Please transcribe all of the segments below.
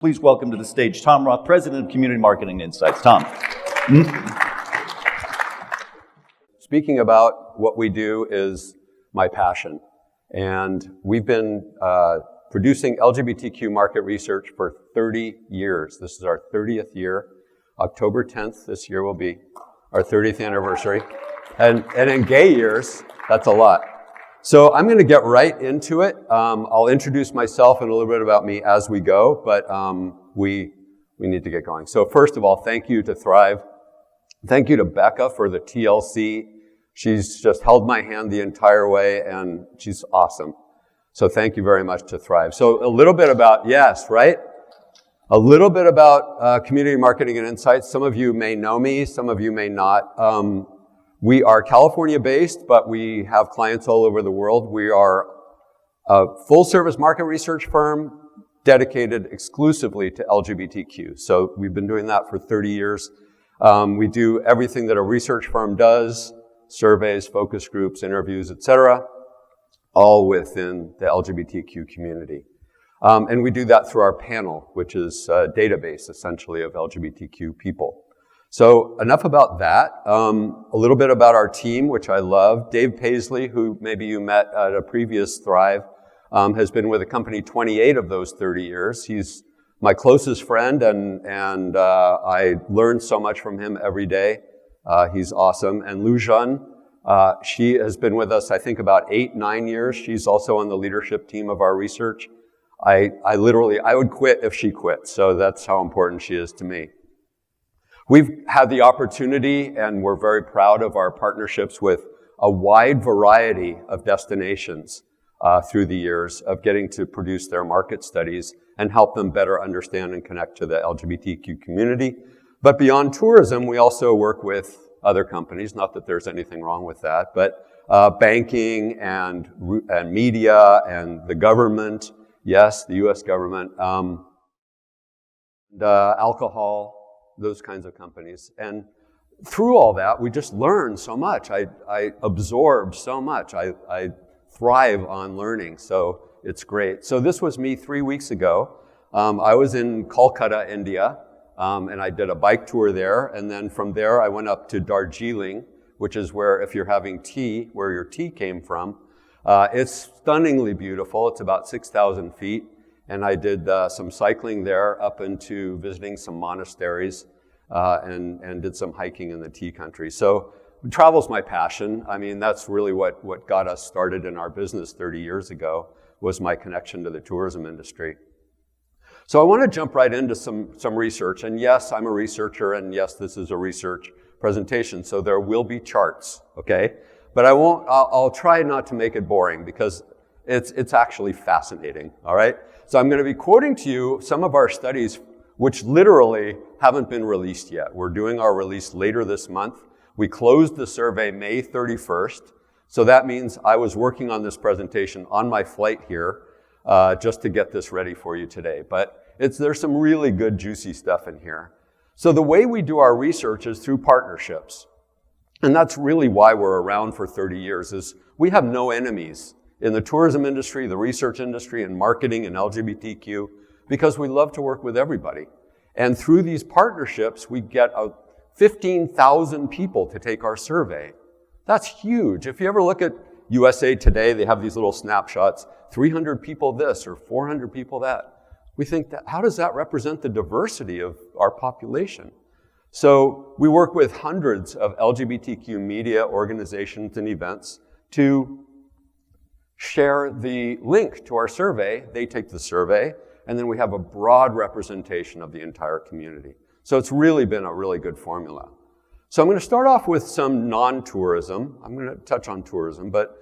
Please welcome to the stage Tom Roth, President of Community Marketing Insights. Tom. Speaking about what we do is my passion. And we've been producing LGBTQ market research for 30 years. This is our 30th year. October 10th this year will be our 30th anniversary. And in gay years, that's a lot. So I'm going to get right into it. I'll introduce myself and a little bit about me as we go, but we need to get going. So first of all, thank you to Thrive. Thank you to Becca for the TLC. She's just held my hand the entire way, and she's awesome. So thank you very much to Thrive. So a little bit about, yes, right? A little bit about Community Marketing and Insights. Some of you may know me, some of you may not. We are California-based, but we have clients all over the world. We are a full-service market research firm dedicated exclusively to LGBTQ. So we've been doing that for 30 years. We do everything that a research firm does, surveys, focus groups, interviews, etc., all within the LGBTQ community. And we do that through our panel, which is a database, essentially, of LGBTQ people. So enough about that. A little bit about our team, which I love. Dave Paisley, who maybe you met at a previous Thrive, has been with the company 28 of those 30 years. He's my closest friend, and I learn so much from him every day. He's awesome. And Lu Jun, she has been with us, I think, about 8-9 years. She's also on the leadership team of our research. I would quit if she quit. So that's how important she is to me. We've had the opportunity, and we're very proud of our partnerships with a wide variety of destinations through the years of getting to produce their market studies and help them better understand and connect to the LGBTQ community. But beyond tourism, we also work with other companies, not that there's anything wrong with that, but banking and media and the government, yes, the U.S. government, alcohol, those kinds of companies. And through all that, we just learn so much. I absorb so much. I thrive on learning, so it's great. So this was me 3 weeks ago. I was in Kolkata, India, and I did a bike tour there. And then from there, I went up to Darjeeling, which is where, if you're having tea, where your tea came from. It's stunningly beautiful. It's about 6,000 feet. And I did some cycling there up into visiting some monasteries and did some hiking in the tea country. So travel's my passion. I mean, that's really what got us started in our business 30 years ago, was my connection to the tourism industry. So I want to jump right into some research. And yes, I'm a researcher, and yes, this is a research presentation, so there will be charts, okay? But I'll try not to make it boring, because it's actually fascinating, all right? So I'm going to be quoting to you some of our studies which literally haven't been released yet. We're doing our release later this month. We closed the survey May 31st. So that means I was working on this presentation on my flight here just to get this ready for you today. But there's some really good, juicy stuff in here. So the way we do our research is through partnerships. And that's really why we're around for 30 years, is we have no enemies in the tourism industry, the research industry, and marketing and LGBTQ, because we love to work with everybody. And through these partnerships, we get 15,000 people to take our survey. That's huge. If you ever look at USA Today, they have these little snapshots, 300 people this or 400 people that. We think, that how does that represent the diversity of our population? So we work with hundreds of LGBTQ media organizations and events to share the link to our survey. They take the survey, and then we have a broad representation of the entire community. So it's really been a really good formula. So I'm going to start off with some non-tourism. I'm going to touch on tourism, but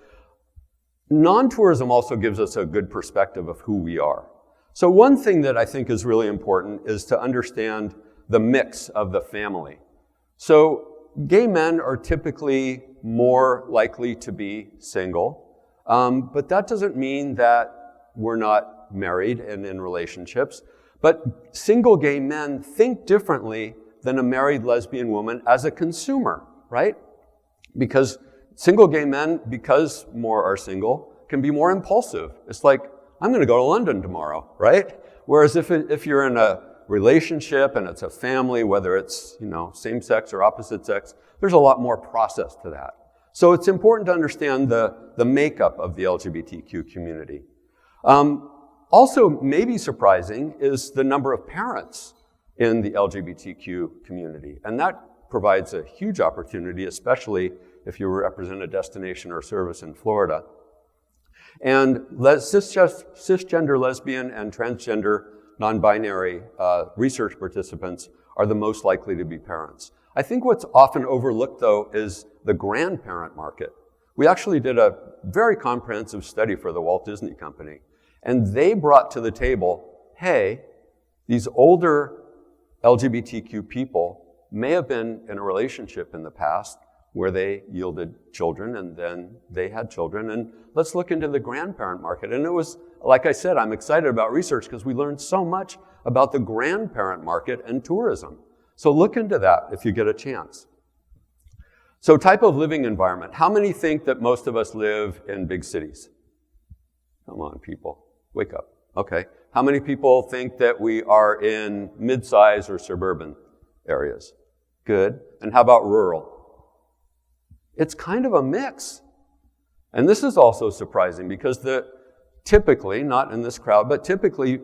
non-tourism also gives us a good perspective of who we are. So one thing that I think is really important is to understand the mix of the family. So gay men are typically more likely to be single. But that doesn't mean that we're not married and in relationships. But single gay men think differently than a married lesbian woman as a consumer, right? Because single gay men, because more are single, can be more impulsive. It's like, I'm going to go to London tomorrow, right? Whereas if you're in a relationship and it's a family, whether it's, same sex or opposite sex, there's a lot more process to that. So it's important to understand the makeup of the LGBTQ community. Also, maybe surprising is the number of parents in the LGBTQ community. And that provides a huge opportunity, especially if you represent a destination or service in Florida. And cisgender, lesbian, and transgender non-binary research participants are the most likely to be parents. I think what's often overlooked, though, is the grandparent market. We actually did a very comprehensive study for the Walt Disney Company, and they brought to the table, hey, these older LGBTQ people may have been in a relationship in the past where they yielded children and then they had children, and let's look into the grandparent market. And it was, like I said, I'm excited about research because we learned so much about the grandparent market and tourism. So look into that if you get a chance. So type of living environment. How many think that most of us live in big cities? Come on, people, wake up. Okay. How many people think that we are in mid-size or suburban areas? Good. And how about rural? It's kind of a mix. And this is also surprising because typically, not in this crowd, but typically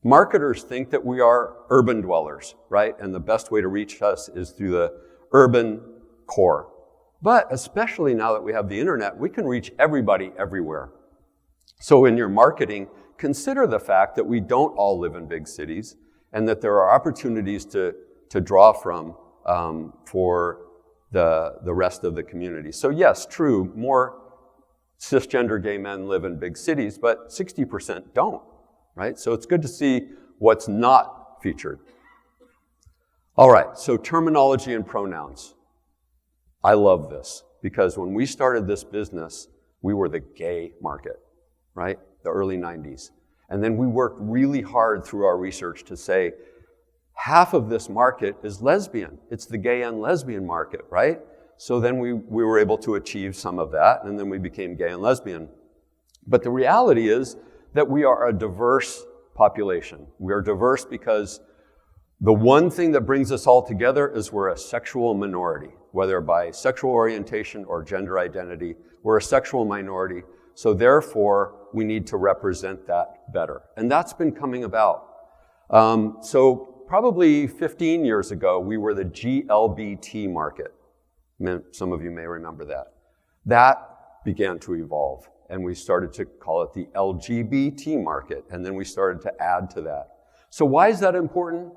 marketers think that we are urban dwellers, right? And the best way to reach us is through the urban core. But especially now that we have the internet, we can reach everybody everywhere. So in your marketing, consider the fact that we don't all live in big cities and that there are opportunities to draw from for the rest of the community. So yes, true, more cisgender gay men live in big cities, but 60% don't, right? So it's good to see what's not featured. All right, so terminology and pronouns. I love this because when we started this business, we were the gay market, right? The early 90s. And then we worked really hard through our research to say, half of this market is lesbian. It's the gay and lesbian market, right? So then we were able to achieve some of that, and then we became gay and lesbian. But the reality is that we are a diverse population. We are diverse because the one thing that brings us all together is we're a sexual minority, whether by sexual orientation or gender identity. We're a sexual minority, so therefore we need to represent that better. And that's been coming about. So probably 15 years ago, we were the GLBT market. Some of you may remember that. That began to evolve, and we started to call it the LGBT market, and then we started to add to that. So why is that important?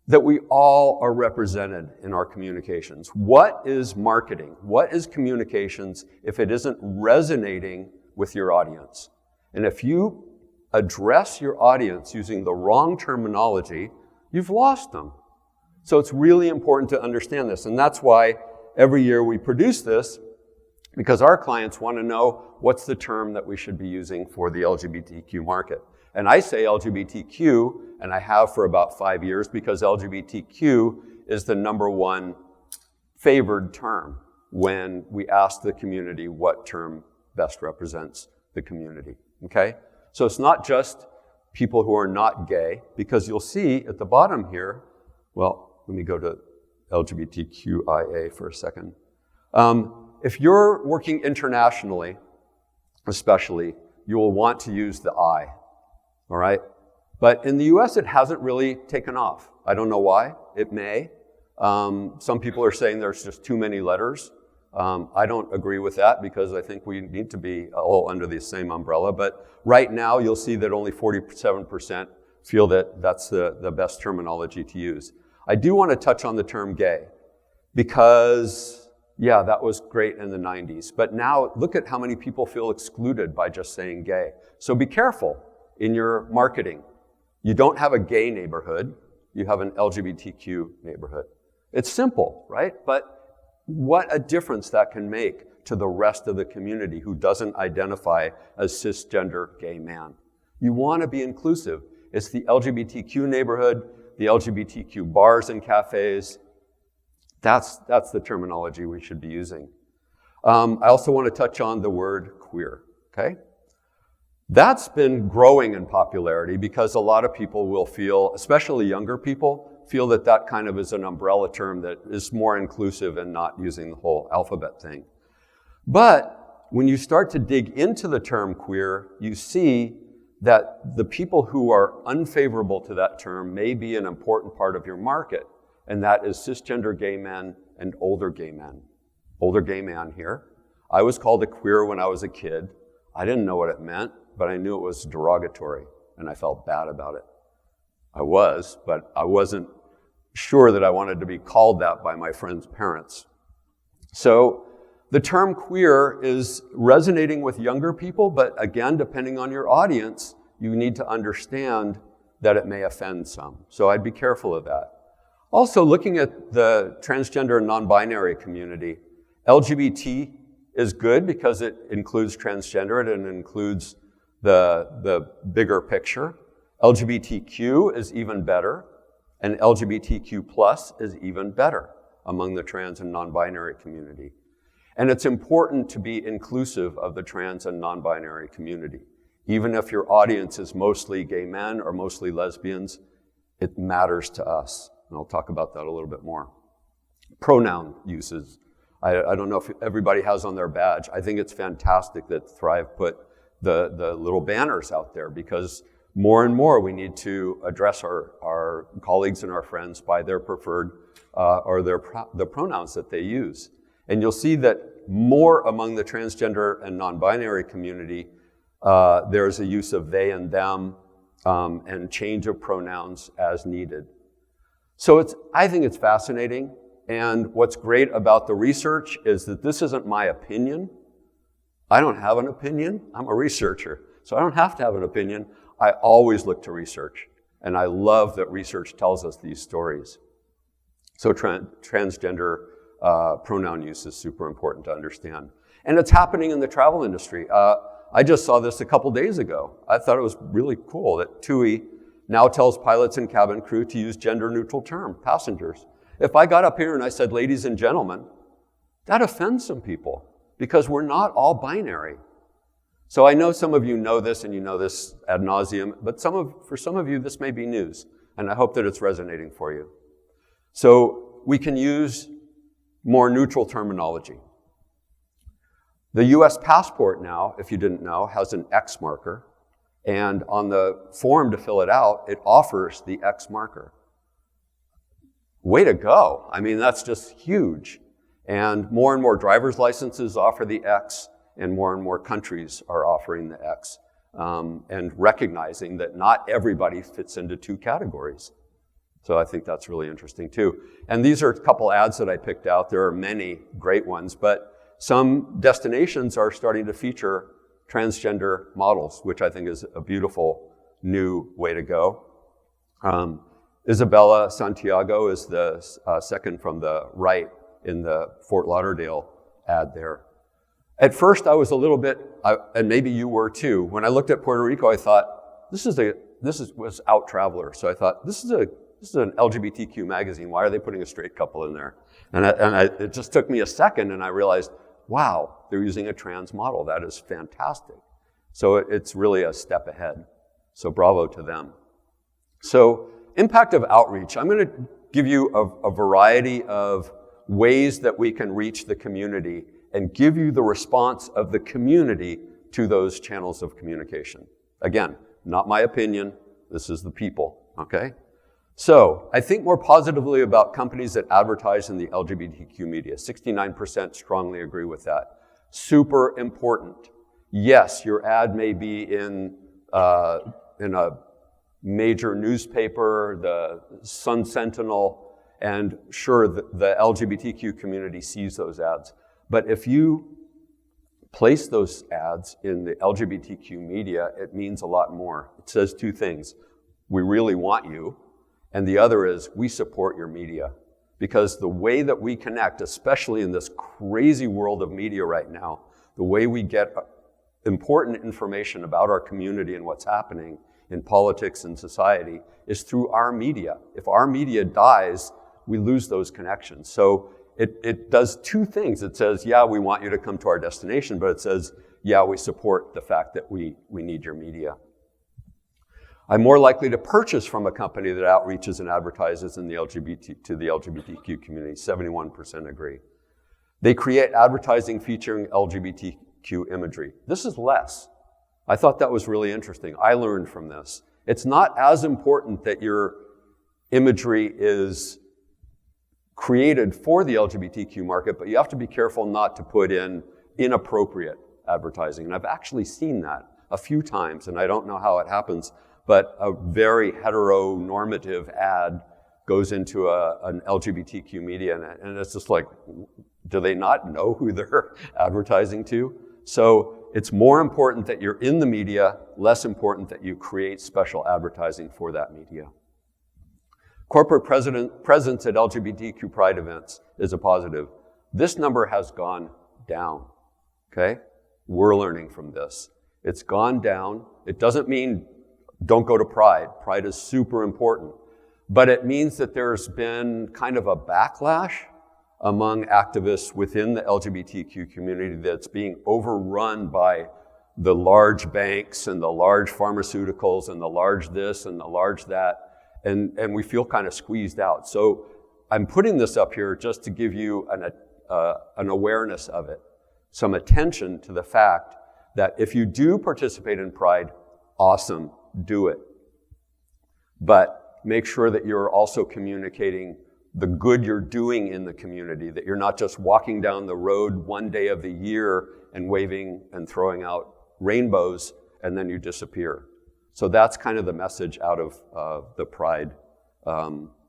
That we all are represented in our communications. What is marketing? What is communications if it isn't resonating with your audience? And if you address your audience using the wrong terminology, you've lost them. So it's really important to understand this. And that's why every year we produce this, because our clients want to know what's the term that we should be using for the LGBTQ market. And I say LGBTQ, and I have for about 5 years, because LGBTQ is the number one favored term when we ask the community what term best represents the community, okay? So it's not just people who are not gay, because you'll see at the bottom here, well, let me go to LGBTQIA for a second. If you're working internationally, especially, you will want to use the I, all right? But in the US, it hasn't really taken off. I don't know why. It may. Some people are saying there's just too many letters. I don't agree with that because I think we need to be all under the same umbrella. But right now, you'll see that only 47% feel that that's the best terminology to use. I do want to touch on the term gay because, yeah, that was great in the 90s. But now look at how many people feel excluded by just saying gay. So be careful in your marketing. You don't have a gay neighborhood. You have an LGBTQ neighborhood. It's simple, right? But what a difference that can make to the rest of the community who doesn't identify as cisgender gay man. You want to be inclusive. It's the LGBTQ neighborhood, the LGBTQ bars and cafes. That's the terminology we should be using. I also want to touch on the word queer, okay? That's been growing in popularity because a lot of people will feel, especially younger people, feel that that kind of is an umbrella term that is more inclusive and not using the whole alphabet thing. But when you start to dig into the term queer, you see that the people who are unfavorable to that term may be an important part of your market, and that is cisgender gay men and older gay men. Older gay man here. I was called a queer when I was a kid. I didn't know what it meant, but I knew it was derogatory, and I felt bad about it. I was, but I wasn't sure that I wanted to be called that by my friends' parents. So the term queer is resonating with younger people, but again, depending on your audience, you need to understand that it may offend some. So I'd be careful of that. Also, looking at the transgender and non-binary community, LGBT is good because it includes transgender and it includes the bigger picture. LGBTQ is even better, and LGBTQ plus is even better among the trans and non-binary community. And it's important to be inclusive of the trans and non-binary community. Even if your audience is mostly gay men or mostly lesbians, it matters to us. And I'll talk about that a little bit more. Pronoun uses. I don't know if everybody has on their badge. I think it's fantastic that Thrive put the little banners out there, because more and more we need to address our colleagues and our friends by their preferred or the pronouns that they use. And you'll see that more among the transgender and non-binary community, there's a use of they and them and change of pronouns as needed. So I think it's fascinating. And what's great about the research is that this isn't my opinion. I don't have an opinion. I'm a researcher, so I don't have to have an opinion. I always look to research, and I love that research tells us these stories. So transgender pronoun use is super important to understand. And it's happening in the travel industry. I just saw this a couple days ago. I thought it was really cool that TUI now tells pilots and cabin crew to use gender-neutral term, passengers. If I got up here and I said, ladies and gentlemen, that offends some people because we're not all binary. So I know some of you know this and you know this ad nauseum, but for some of you, this may be news, and I hope that it's resonating for you. So we can use more neutral terminology. The US passport now, if you didn't know, has an X marker, and on the form to fill it out, it offers the X marker. Way to go. I mean, that's just huge. And more driver's licenses offer the X, and more countries are offering the X, and recognizing that not everybody fits into two categories. So I think that's really interesting too. And these are a couple ads that I picked out. There are many great ones, but some destinations are starting to feature transgender models, which I think is a beautiful new way to go. Isabella Santiago is the second from the right in the Fort Lauderdale ad there. At first I was a little bit, and maybe you were too, when I looked at Puerto Rico, I thought, was Out Traveler. So I thought, this is an LGBTQ magazine. Why are they putting a straight couple in there? And it just took me a second, and I realized, wow, they're using a trans model. That is fantastic. So it's really a step ahead. So bravo to them. So impact of outreach. I'm going to give you a variety of ways that we can reach the community and give you the response of the community to those channels of communication. Again, not my opinion. This is the people, okay? So I think more positively about companies that advertise in the LGBTQ media. 69% strongly agree with that. Super important. Yes, your ad may be in a major newspaper, the Sun Sentinel, and sure, the LGBTQ community sees those ads. But if you place those ads in the LGBTQ media, it means a lot more. It says two things. We really want you. And the other is, we support your media. Because the way that we connect, especially in this crazy world of media right now, the way we get important information about our community and what's happening in politics and society is through our media. If our media dies, we lose those connections. So it does two things. It says, yeah, we want you to come to our destination, but it says, yeah, we support the fact that we need your media. I'm more likely to purchase from a company that outreaches and advertises to the LGBTQ community. 71% agree. They create advertising featuring LGBTQ imagery. This is less. I thought that was really interesting. I learned from this. It's not as important that your imagery is created for the LGBTQ market, but you have to be careful not to put in inappropriate advertising. And I've actually seen that a few times, and I don't know how it happens, but a very heteronormative ad goes into an LGBTQ media, and it's just like, do they not know who they're advertising to? So it's more important that you're in the media, less important that you create special advertising for that media. Corporate presence at LGBTQ pride events is a positive. This number has gone down, okay? We're learning from this. It's gone down. It doesn't mean don't go to Pride. Pride is super important. But it means that there's been kind of a backlash among activists within the LGBTQ community that's being overrun by the large banks and the large pharmaceuticals and the large this and the large that. And we feel kind of squeezed out. So I'm putting this up here just to give you an awareness of it, some attention to the fact that if you do participate in Pride, awesome, do it. But make sure that you're also communicating the good you're doing in the community, that you're not just walking down the road one day of the year and waving and throwing out rainbows and then you disappear. So that's kind of the message out of the Pride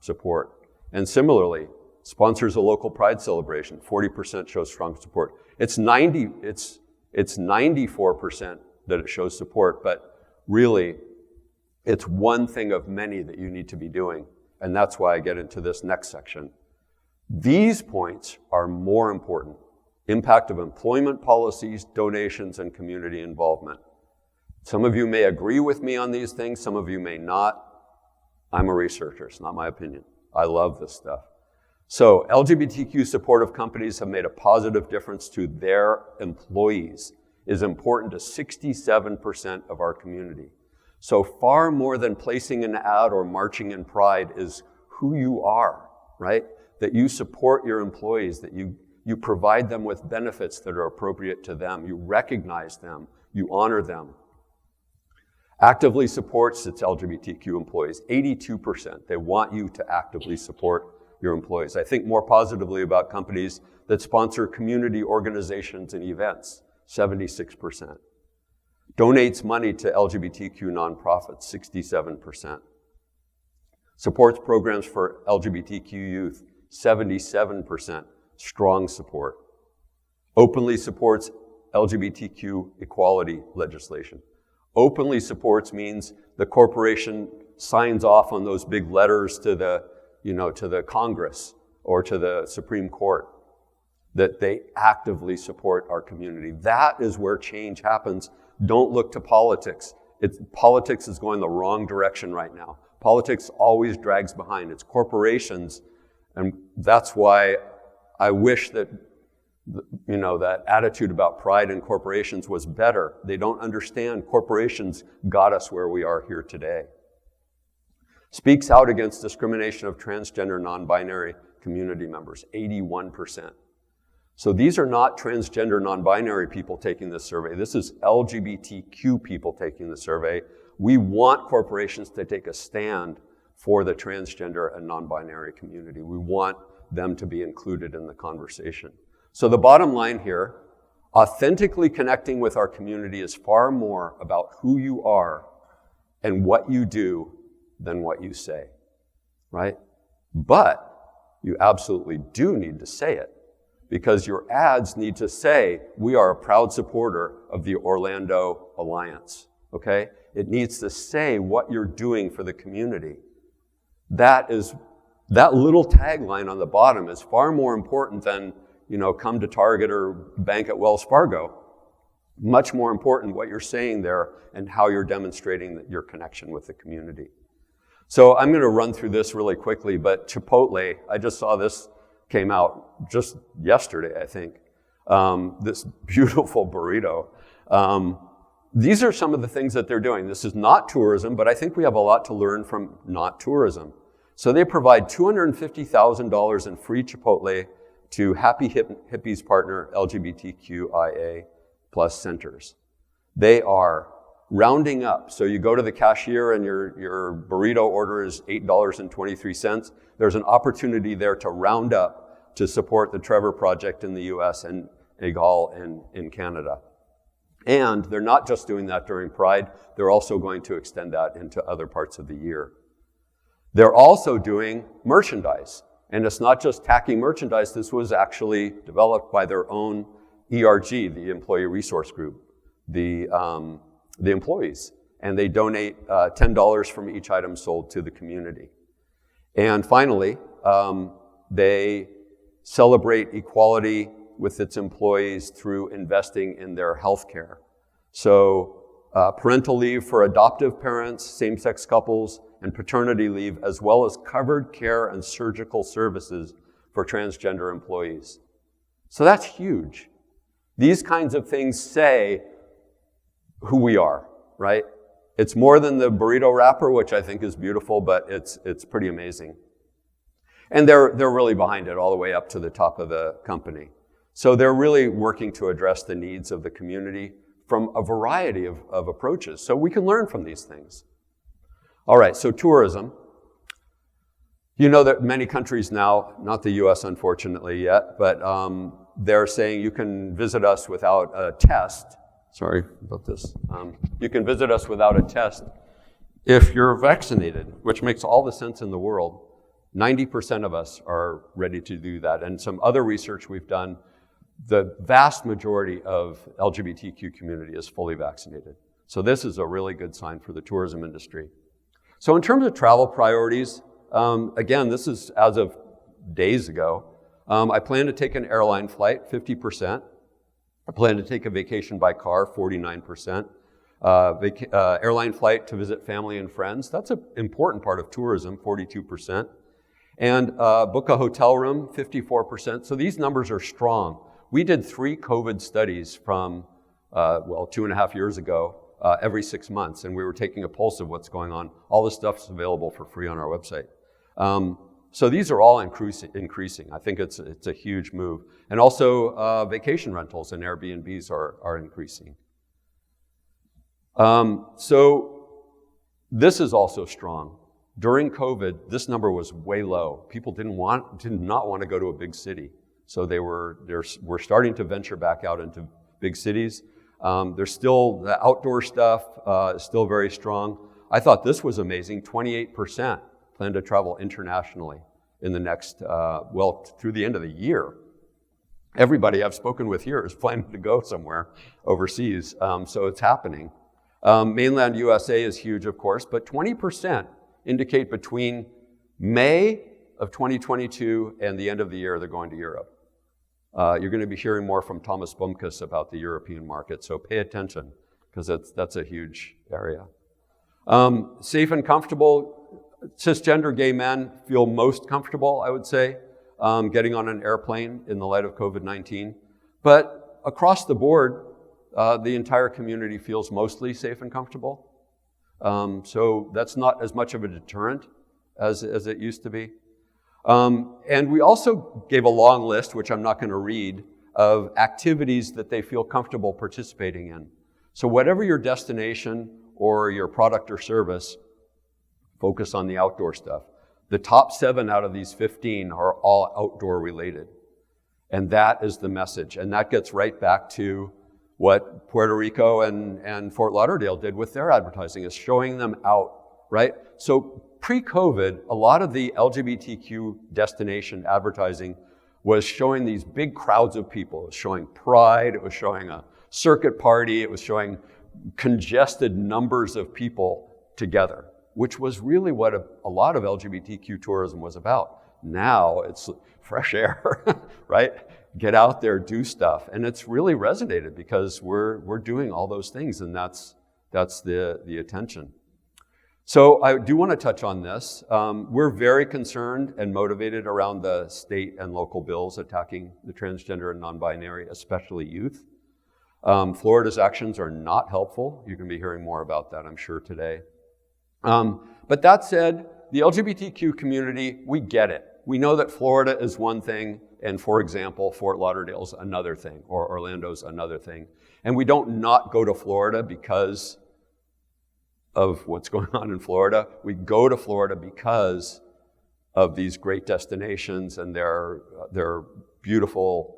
support. And similarly, sponsors a local Pride celebration. 40% shows strong support. It's 94% that it shows support, but really, it's one thing of many that you need to be doing. And that's why I get into this next section. These points are more important. Impact of employment policies, donations, and community involvement. Some of you may agree with me on these things, some of you may not. I'm a researcher, it's not my opinion. I love this stuff. So LGBTQ supportive companies have made a positive difference to their employees. It is important to 67% of our community. So far more than placing an ad or marching in Pride is who you are, right? That you support your employees, that you provide them with benefits that are appropriate to them, you recognize them, you honor them. Actively supports its LGBTQ employees, 82%. They want you to actively support your employees. I think more positively about companies that sponsor community organizations and events, 76%. Donates money to LGBTQ nonprofits, 67%. Supports programs for LGBTQ youth, 77%. Strong support. Openly supports LGBTQ equality legislation. Openly supports means the corporation signs off on those big letters to the Congress or to the Supreme Court, that they actively support our community. That is where change happens. Don't look to politics. Politics is going the wrong direction right now. Politics always drags behind. It's corporations, and that's why I wish that that attitude about pride in corporations was better. They don't understand corporations got us where we are here today. Speaks out against discrimination of transgender, non-binary community members, 81%. So these are not transgender, non-binary people taking this survey. This is LGBTQ people taking the survey. We want corporations to take a stand for the transgender and non-binary community. We want them to be included in the conversation. So the bottom line here, authentically connecting with our community is far more about who you are and what you do than what you say, right? But you absolutely do need to say it, because your ads need to say, we are a proud supporter of the Orlando Alliance, okay? It needs to say what you're doing for the community. That little tagline on the bottom is far more important than, come to Target or bank at Wells Fargo. Much more important what you're saying there and how you're demonstrating your connection with the community. So I'm going to run through this really quickly, but Chipotle, I just saw this came out just yesterday, I think. This beautiful burrito. These are some of the things that they're doing. This is not tourism, but I think we have a lot to learn from not tourism. So they provide $250,000 in free Chipotle to Happy Hippies partner LGBTQIA plus centers. They are rounding up. So you go to the cashier and your burrito order is $8.23. There's an opportunity there to round up to support the Trevor Project in the US and EGAL in Canada. And they're not just doing that during Pride, they're also going to extend that into other parts of the year. They're also doing merchandise. And it's not just tacking merchandise, this was actually developed by their own ERG, the Employee Resource Group, the employees. And they donate $10 from each item sold to the community. And finally, they celebrate equality with its employees through investing in their health care. So parental leave for adoptive parents, same-sex couples, and paternity leave, as well as covered care and surgical services for transgender employees. So that's huge. These kinds of things say who we are, right? It's more than the burrito wrapper, which I think is beautiful, but it's pretty amazing. And they're really behind it all the way up to the top of the company. So they're really working to address the needs of the community from a variety of approaches. So we can learn from these things. All right, so tourism. You know that many countries now, not the US unfortunately yet, but they're saying you can visit us without a test. Sorry about this. You can visit us without a test if you're vaccinated, which makes all the sense in the world. 90% of us are ready to do that. And some other research we've done, the vast majority of LGBTQ community is fully vaccinated. So this is a really good sign for the tourism industry. So in terms of travel priorities, again, this is as of days ago. I plan to take an airline flight, 50%. I plan to take a vacation by car, 49%. Airline flight to visit family and friends, that's an important part of tourism, 42%. And book a hotel room, 54%. So these numbers are strong. We did 3 COVID studies from, 2.5 years ago, every 6 months, and we were taking a pulse of what's going on. All this stuff is available for free on our website. So these are all increasing. I think it's a huge move. And also vacation rentals and Airbnbs are increasing. So this is also strong. During COVID, this number was way low. People did not want to go to a big city. So we're starting to venture back out into big cities. There's still the outdoor stuff is still very strong. I thought this was amazing. 28% plan to travel internationally in the next, through the end of the year. Everybody I've spoken with here is planning to go somewhere overseas, so it's happening. Mainland USA is huge, of course, but 20% indicate between May of 2022 and the end of the year they're going to Europe. You're going to be hearing more from Thomas Bumkus about the European market, so pay attention, because that's a huge area. Safe and comfortable. Cisgender gay men feel most comfortable, I would say, getting on an airplane in the light of COVID-19. But across the board, the entire community feels mostly safe and comfortable. So that's not as much of a deterrent as it used to be. And we also gave a long list, which I'm not going to read, of activities that they feel comfortable participating in. So whatever your destination or your product or service, focus on the outdoor stuff. The top 7 out of these 15 are all outdoor related. And that is the message. And that gets right back to what Puerto Rico and Fort Lauderdale did with their advertising, is showing them out, right? So pre-COVID, a lot of the LGBTQ destination advertising was showing these big crowds of people. It was showing Pride, it was showing a circuit party, it was showing congested numbers of people together, which was really what a lot of LGBTQ tourism was about. Now it's fresh air, right? Get out there, do stuff. And it's really resonated because we're doing all those things, and that's the attention. So I do want to touch on this. We're very concerned and motivated around the state and local bills attacking the transgender and non-binary, especially youth. Florida's actions are not helpful. You're going to be hearing more about that, I'm sure, today. But that said, the LGBTQ community, we get it. We know that Florida is one thing, and for example, Fort Lauderdale's another thing, or Orlando's another thing. And we don't not go to Florida because of what's going on in Florida. We go to Florida because of these great destinations and their beautiful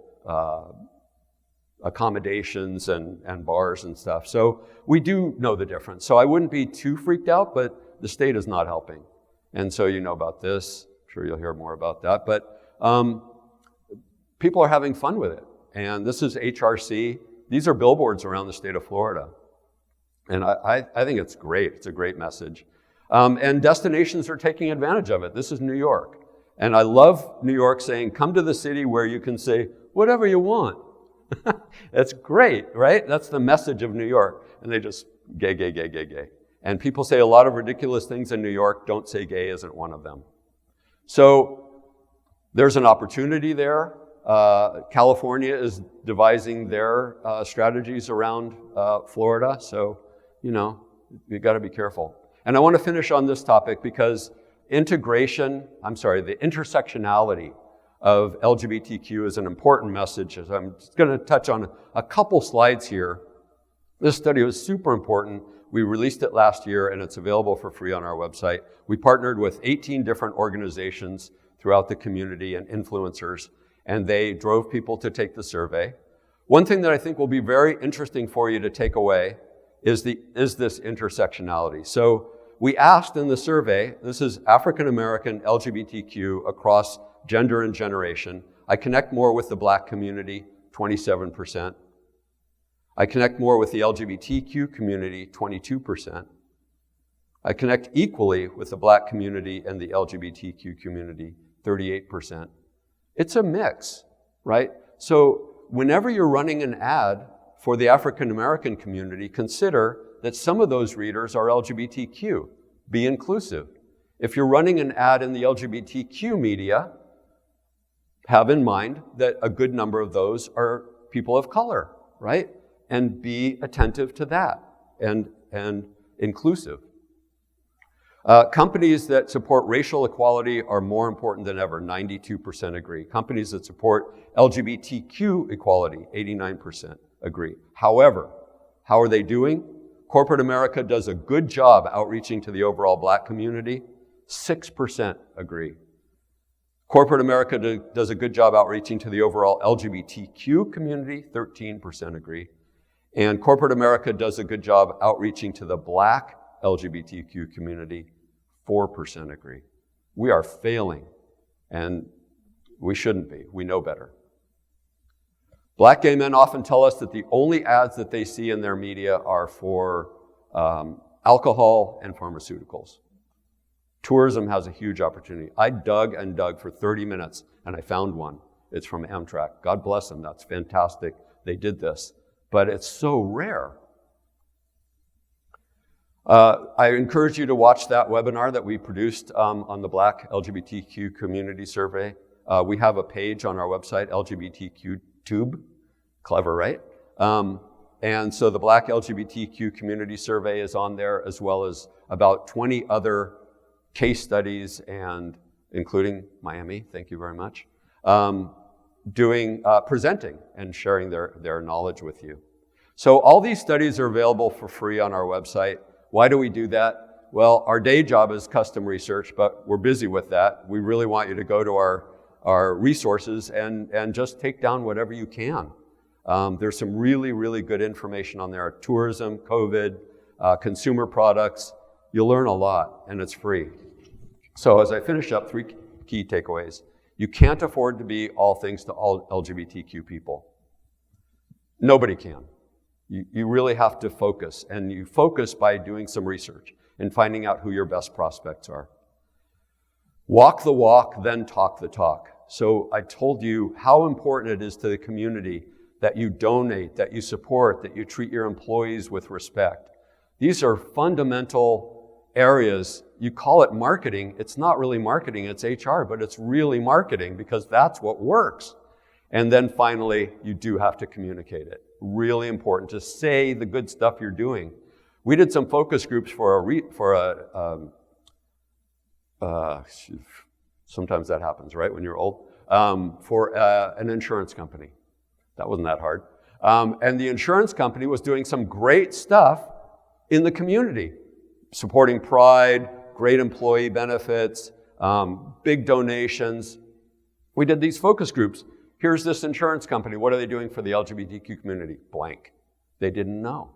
accommodations and bars and stuff. So we do know the difference. So I wouldn't be too freaked out, but the state is not helping. And so you know about this. I'm sure you'll hear more about that. But people are having fun with it. And this is HRC. These are billboards around the state of Florida. And I think it's great. It's a great message. And destinations are taking advantage of it. This is New York. And I love New York saying, come to the city where you can say whatever you want. That's great, right? That's the message of New York. And they just gay, gay, gay, gay, gay. And people say a lot of ridiculous things in New York. Don't say gay isn't one of them. So there's an opportunity there. California is devising their strategies around Florida. So, you know, you've got to be careful. And I want to finish on this topic because the intersectionality of LGBTQ is an important message. As I'm just going to touch on a couple slides here. This study was super important. We released it last year and it's available for free on our website. We partnered with 18 different organizations throughout the community and influencers, and they drove people to take the survey. One thing that I think will be very interesting for you to take away is this intersectionality. So we asked in the survey, this is African American LGBTQ across gender and generation. I connect more with the Black community, 27%. I connect more with the LGBTQ community, 22%. I connect equally with the Black community and the LGBTQ community, 38%. It's a mix, right? So whenever you're running an ad for the African American community, consider that some of those readers are LGBTQ. Be inclusive. If you're running an ad in the LGBTQ media, have in mind that a good number of those are people of color, right? And be attentive to that and inclusive. Companies that support racial equality are more important than ever, 92% agree. Companies that support LGBTQ equality, 89% agree. However, how are they doing? Corporate America does a good job outreaching to the overall Black community, 6% agree. Corporate America does a good job outreaching to the overall LGBTQ community, 13% agree. And corporate America does a good job outreaching to the Black LGBTQ community, 4% agree. We are failing, and we shouldn't be. We know better. Black gay men often tell us that the only ads that they see in their media are for alcohol and pharmaceuticals. Tourism has a huge opportunity. I dug and dug for 30 minutes, and I found one. It's from Amtrak. God bless them. That's fantastic. They did this. But it's so rare. I encourage you to watch that webinar that we produced on the Black LGBTQ community survey. We have a page on our website, LGBTQ Tube. Clever, right? And so the Black LGBTQ community survey is on there, as well as about 20 other case studies, and including Miami, thank you very much, presenting and sharing their knowledge with you. So all these studies are available for free on our website. Why do we do that? Well, our day job is custom research, but we're busy with that. We really want you to go to our resources and just take down whatever you can. There's some really, really good information on there. Tourism, COVID, consumer products. You'll learn a lot, and it's free. So as I finish up, 3 key takeaways. You can't afford to be all things to all LGBTQ people. Nobody can. You really have to focus, and you focus by doing some research and finding out who your best prospects are. Walk the walk, then talk the talk. So I told you how important it is to the community that you donate, that you support, that you treat your employees with respect. These are fundamental areas. You call it marketing. It's not really marketing, it's HR, but it's really marketing because that's what works. And then finally, you do have to communicate it. really important to say the good stuff you're doing. We did some focus groups sometimes that happens, right, when you're old, for an insurance company. That wasn't that hard. And the insurance company was doing some great stuff in the community, supporting Pride, great employee benefits, big donations. We did these focus groups. Here's this insurance company. What are they doing for the LGBTQ community? Blank. They didn't know.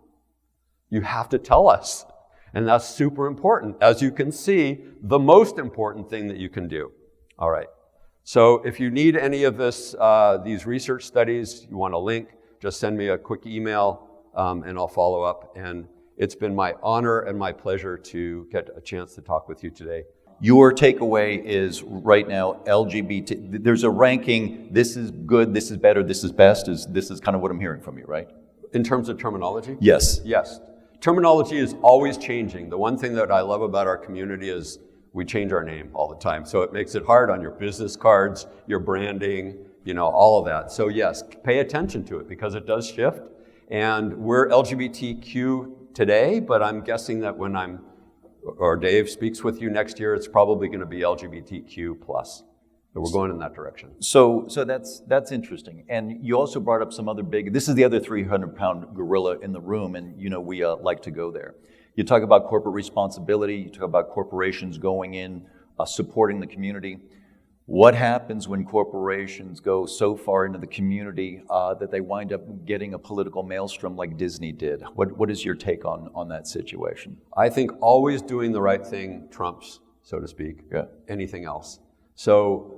You have to tell us. And that's super important. As you can see, the most important thing that you can do. All right. So if you need any of these research studies, you want a link, just send me a quick email and I'll follow up. And it's been my honor and my pleasure to get a chance to talk with you today. Your takeaway is right now LGBT, there's a ranking, this is good, this is better, this is best, this is kind of what I'm hearing from you, right? In terms of terminology? Yes. Yes. Terminology is always changing. The one thing that I love about our community is we change our name all the time. So it makes it hard on your business cards, your branding, all of that. So yes, pay attention to it because it does shift. And we're LGBTQ today, but I'm guessing that when Dave speaks with you next year, it's probably going to be LGBTQ plus. So we're going in that direction. So that's interesting. And you also brought up some other this is the other 300-pound gorilla in the room, and we like to go there. You talk about corporate responsibility, you talk about corporations going in, supporting the community. What happens when corporations go so far into the community that they wind up getting a political maelstrom like Disney did? What is your take on that situation? I think always doing the right thing trumps, so to speak, anything else. So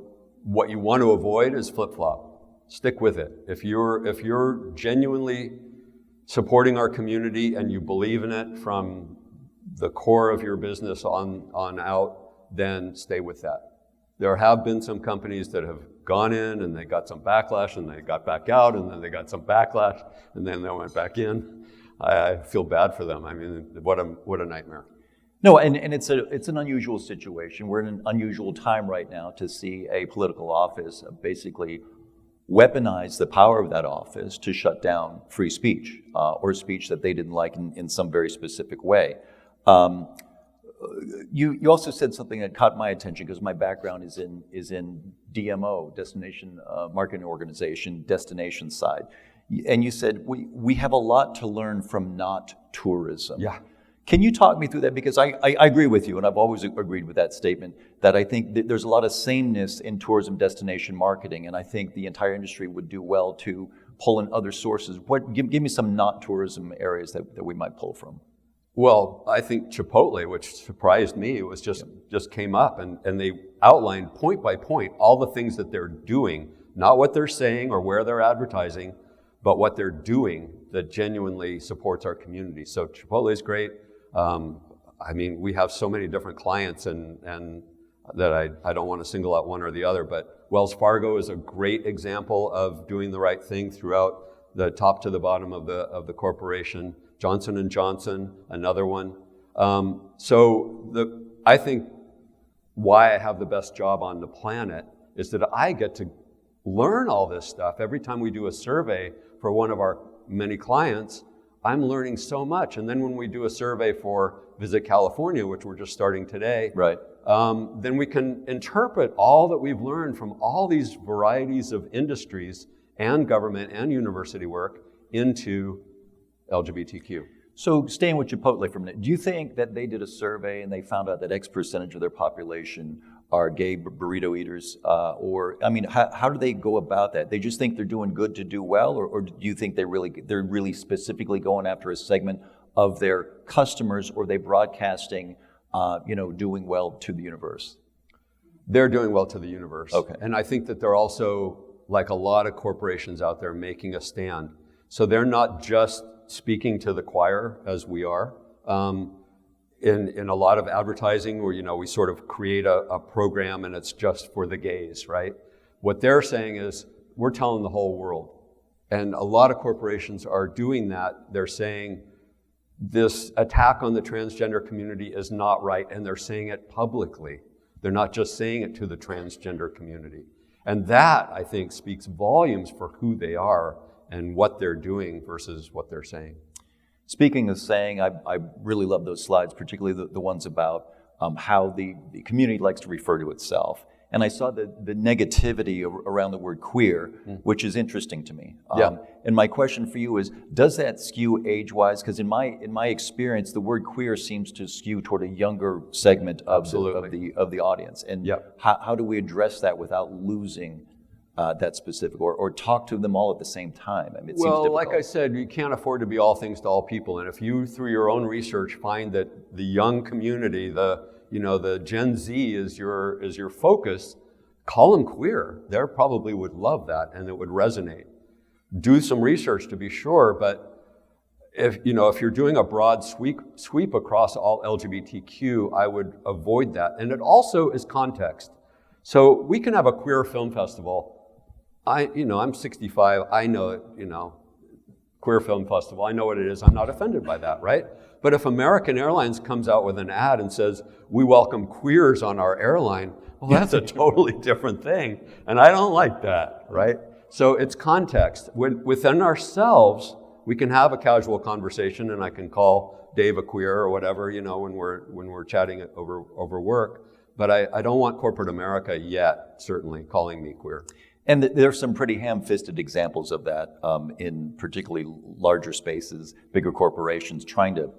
what you want to avoid is flip-flop. Stick with it. If you're genuinely supporting our community and you believe in it from the core of your business on out, then stay with that. There have been some companies that have gone in and they got some backlash and they got back out and then they got some backlash and then they went back in. I feel bad for them. I mean, what a nightmare. No, and it's an unusual situation. We're in an unusual time right now to see a political office basically weaponize the power of that office to shut down free speech or speech that they didn't like in some very specific way. You also said something that caught my attention because my background is in DMO, Destination Marketing Organization, destination side. And you said we have a lot to learn from not tourism. Yeah. Can you talk me through that? Because I agree with you, and I've always agreed with that statement, that I think that there's a lot of sameness in tourism destination marketing, and I think the entire industry would do well to pull in other sources. Give me some not tourism areas that we might pull from. Well, I think Chipotle, which surprised me, it was just came up and they outlined point by point all the things that they're doing, not what they're saying or where they're advertising, but what they're doing that genuinely supports our community. So Chipotle is great. I mean, we have so many different clients and that I don't want to single out one or the other, but Wells Fargo is a great example of doing the right thing throughout the top to the bottom of the corporation. Johnson & Johnson, another one. I think why I have the best job on the planet is that I get to learn all this stuff. Every time we do a survey for one of our many clients, I'm learning so much. And then when we do a survey for Visit California, which we're just starting today, right. Then we can interpret all that we've learned from all these varieties of industries and government and university work into LGBTQ. So staying with Chipotle for a minute, do you think that they did a survey and they found out that X percentage of their population are gay burrito eaters? How do they go about that? They just think they're doing good to do well, or do you think they're really specifically going after a segment of their customers, or are they broadcasting, doing well to the universe? They're doing well to the universe. Okay. And I think that they're also, like a lot of corporations out there, making a stand. So they're not just speaking to the choir as we are. In a lot of advertising where, we sort of create a program and it's just for the gays, right? What they're saying is we're telling the whole world. And a lot of corporations are doing that. They're saying this attack on the transgender community is not right, and they're saying it publicly. They're not just saying it to the transgender community. And that, I think, speaks volumes for who they are and what they're doing versus what they're saying. Speaking of saying, I really love those slides, particularly the ones about how the community likes to refer to itself. And I saw the negativity around the word queer, which is interesting to me. And my question for you is, does that skew age-wise? Because in my experience, the word queer seems to skew toward a younger segment of the audience. And how do we address that without losing that specific, or talk to them all at the same time? I mean, it seems difficult. Like I said, you can't afford to be all things to all people. And if you, through your own research, find that the young community, the Gen Z is your focus, call them queer. They probably would love that, and it would resonate. Do some research to be sure, but if you're doing a broad sweep across all LGBTQ, I would avoid that. And it also is context. So we can have a queer film festival. I'm 65. I know it. Queer film festival. I know what it is. I'm not offended by that, right? But if American Airlines comes out with an ad and says, we welcome queers on our airline, well, that's a totally different thing. And I don't like that, right? So it's context. Within ourselves, we can have a casual conversation, and I can call Dave a queer or whatever, when we're chatting over work. But I don't want corporate America yet, certainly, calling me queer. And there's some pretty ham-fisted examples of that in particularly larger spaces, bigger corporations, trying to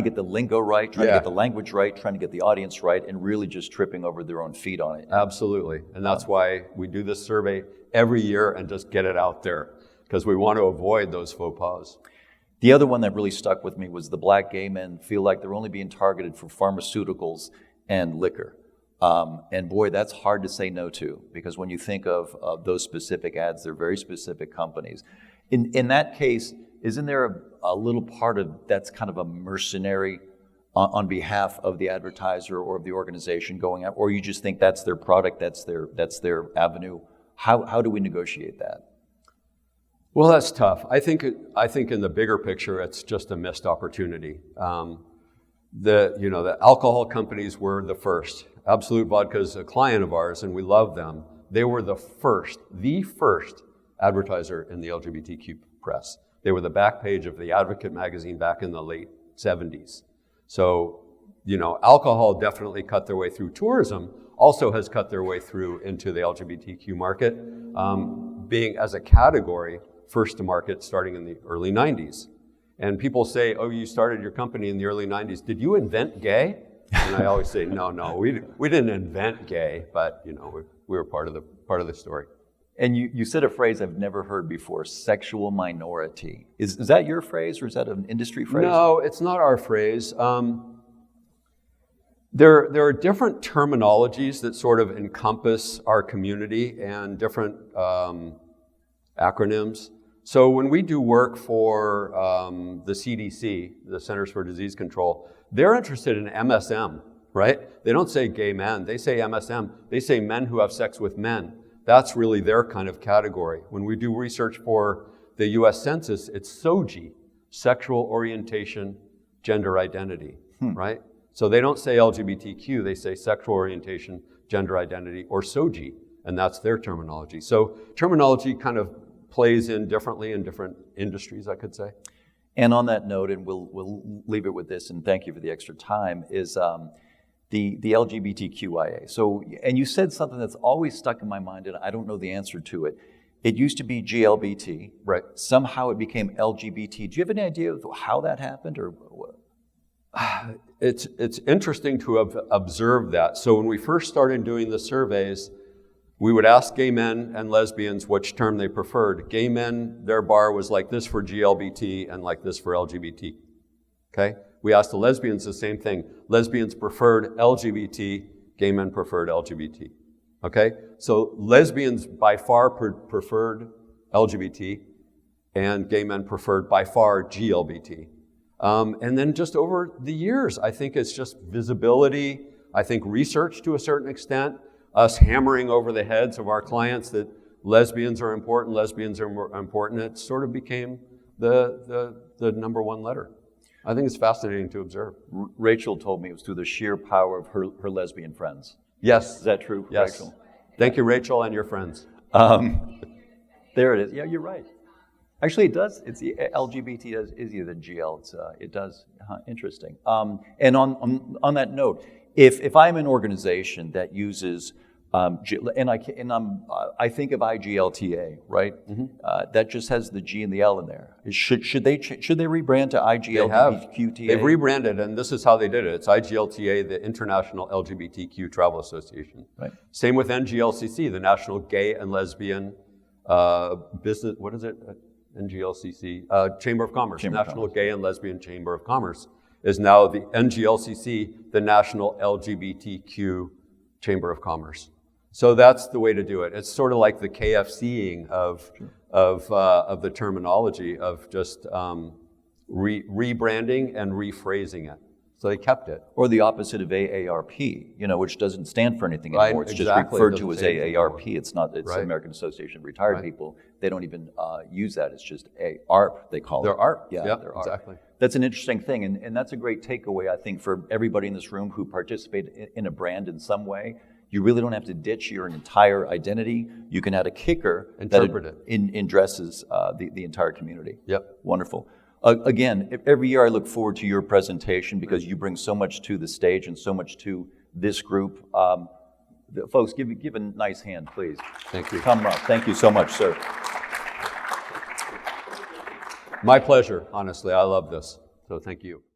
get the lingo right, trying to get the language right, trying to get the audience right, and really just tripping over their own feet on it. Absolutely. And that's why we do this survey every year and just get it out there, because we want to avoid those faux pas. The other one that really stuck with me was the black gay men feel like they're only being targeted for pharmaceuticals and liquor. And boy, that's hard to say no to, because when you think of those specific ads, they're very specific companies. In that case, isn't there a little part of that's kind of a mercenary on behalf of the advertiser or of the organization going out, or you just think that's their product, that's their avenue? How do we negotiate that? Well, that's tough. I think in the bigger picture, it's just a missed opportunity. The alcohol companies were the first. Absolute Vodka is a client of ours, and we love them. They were the first advertiser in the LGBTQ press. They were the back page of the Advocate magazine back in the late 70s. So, alcohol definitely cut their way through. Tourism also has cut their way through into the LGBTQ market, being as a category first to market starting in the early 90s. And people say, oh, you started your company in the early 90s. Did you invent gay? And I always say, no, we didn't invent gay, but we were part of the story. And you said a phrase I've never heard before: sexual minority. Is that your phrase, or is that an industry phrase? No, it's not our phrase. There are different terminologies that sort of encompass our community and different acronyms. So when we do work for the CDC, the Centers for Disease Control, they're interested in MSM, right? They don't say gay men, they say MSM. They say men who have sex with men. That's really their kind of category. When we do research for the US Census, it's SOGI, sexual orientation, gender identity, right? So they don't say LGBTQ, they say sexual orientation, gender identity, or SOGI, and that's their terminology. So terminology kind of plays in differently in different industries, I could say. And on that note, and we'll leave it with this, and thank you for the extra time, is the LGBTQIA. So, and you said something that's always stuck in my mind, and I don't know the answer to it. It used to be GLBT. Right. Somehow it became LGBT. Do you have any idea of how that happened, or what? It's interesting to have observed that. So when we first started doing the surveys, we would ask gay men and lesbians which term they preferred. Gay men, their bar was like this for GLBT and like this for LGBT. Okay? We asked the lesbians the same thing. Lesbians preferred LGBT, gay men preferred LGBT. Okay? So lesbians by far preferred LGBT, and gay men preferred by far GLBT. And then just over the years, I think it's just visibility, I think research to a certain extent, us hammering over the heads of our clients that lesbians are important, it sort of became the number one letter. I think it's fascinating to observe. Rachel told me it was through the sheer power of her lesbian friends. Yes. Is that true, yes. Rachel? Thank you, Rachel, and your friends. There it is. Yeah, you're right. Actually, it does. It's the LGBT is either GL. It does. Interesting. And on that note, if I'm an organization that uses I think of IGLTA, right? That just has the G and the L in there. Should they rebrand to IGLTQTA? They've rebranded, and this is how they did it. It's IGLTA, the International LGBTQ Travel Association. Right. Same with NGLCC, the National Gay and Lesbian Business. What is it? NGLCC, Chamber of Commerce. National Gay and Lesbian Chamber of Commerce is now the NGLCC, the National LGBTQ Chamber of Commerce. So that's the way to do it. It's sort of like the KFCing of the terminology of just rebranding and rephrasing it. So they kept it. Or the opposite of AARP, which doesn't stand for anything Right, anymore. It's exactly. just referred It to as doesn't say anything AARP. It's not. It's Right. the American Association of Retired Right. People. They don't even use that. It's just AARP. They call it. They're ARP. Yeah, Yep, they're ARP. exactly. That's an interesting thing, and that's a great takeaway, I think, for everybody in this room who participate in a brand in some way. You really don't have to ditch your entire identity. You can add a kicker Interpret that it. Addresses the entire community. Yep. Wonderful. Again, every year I look forward to your presentation because you bring so much to the stage and so much to this group. Folks, give a nice hand, please. Thank you. Come up. Thank you so much, sir. My pleasure, honestly. I love this. So thank you.